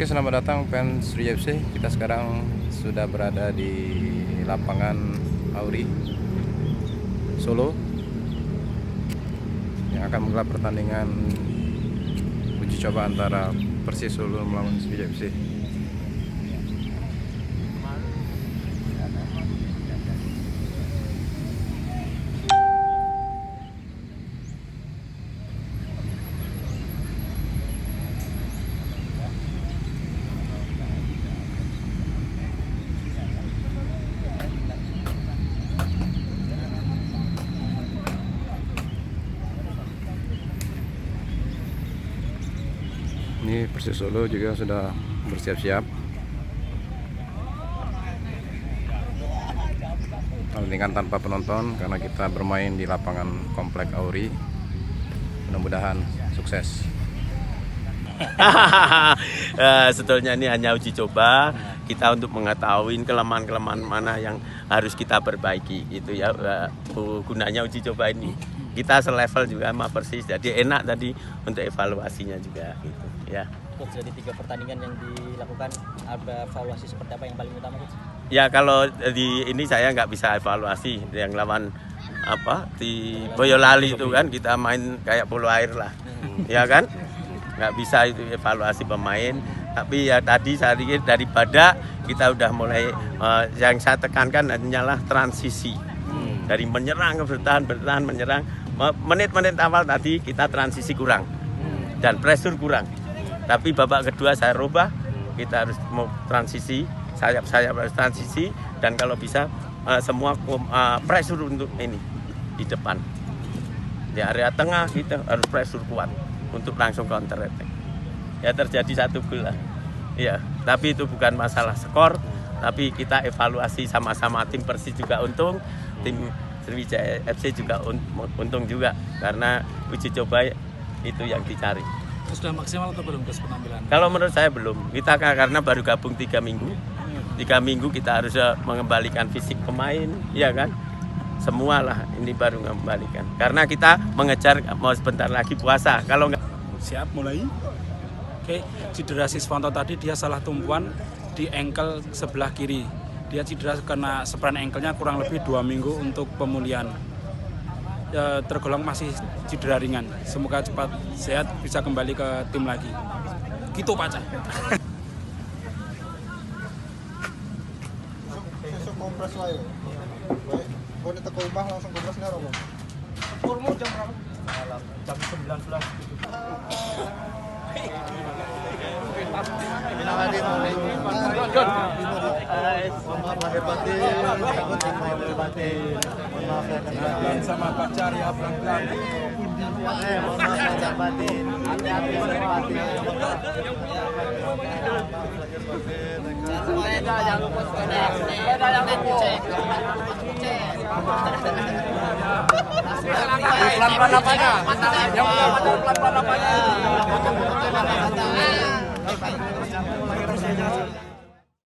Oke, selamat datang fans Sriwijaya FC. Kita sekarang sudah berada di lapangan Auri Solo yang akan menggelar pertandingan uji coba antara Persis Solo melawan Sriwijaya FC. Ini Persis Solo juga sudah bersiap-siap. Pertandingan tanpa penonton karena kita bermain di lapangan komplek Auri. Mudah-mudahan sukses. Sebetulnya ini hanya uji coba kita untuk mengetahui kelemahan-kelemahan mana yang harus kita perbaiki itu ya. Gunanya uji coba ini kita selevel juga sama Persis, jadi enak tadi untuk evaluasinya juga gitu ya. Coach, dari 3 pertandingan yang dilakukan, ada evaluasi seperti apa yang paling utama, Coach? Ya kalau di ini saya nggak bisa evaluasi yang lawan di Boyolali itu kan kita main kayak polo air lah, ya kan? Nggak bisa itu evaluasi pemain. Tapi ya tadi saya pikir daripada kita udah mulai yang saya tekankan hanyalah transisi dari menyerang ke bertahan menyerang. Menit-menit awal tadi kita transisi kurang dan pressure kurang. Tapi babak kedua saya rubah, kita harus mau transisi, sayap-sayap harus transisi, dan kalau bisa semua pressure untuk ini di depan. Di area tengah kita harus pressure kuat untuk langsung counter attack. Ya terjadi 1 gol lah. Ya, tapi itu bukan masalah skor, tapi kita evaluasi sama-sama. Tim Persis juga untung, tim Sriwijaya FC juga untung juga karena uji coba itu yang dicari. Sudah maksimal atau belum penampilan? Kalau menurut saya belum. Kita karena baru gabung 3 minggu. 3 minggu kita harus mengembalikan fisik pemain, ya kan? Semualah ini baru mengembalikan. Karena kita mengejar mau sebentar lagi puasa. Kalau nggak Siap mulai. Oke, cedera Siswanto tadi dia salah tumpuan di ankle sebelah kiri. Dia cedera karena sprain ankle-nya kurang lebih 2 minggu untuk pemulihan. Ya, tergolong masih cedera ringan. Semoga cepat sehat bisa kembali ke tim lagi. Gitu Pak Cah. Besok kompres lah ya. Gue di teko rumah langsung kompres nih Romo. Kurmu jam berapa? Malam jam 19. Minaladi mohon maaf lahir batin, mohon maaf batin sama pacar ya pelan-pelan. Mohon maaf lahir batin, hati-hati lahir batin. Sepeda jangan lupa sepeda yang dicek. Pelan-pelan apanya? Yang pelan-pelan apanya?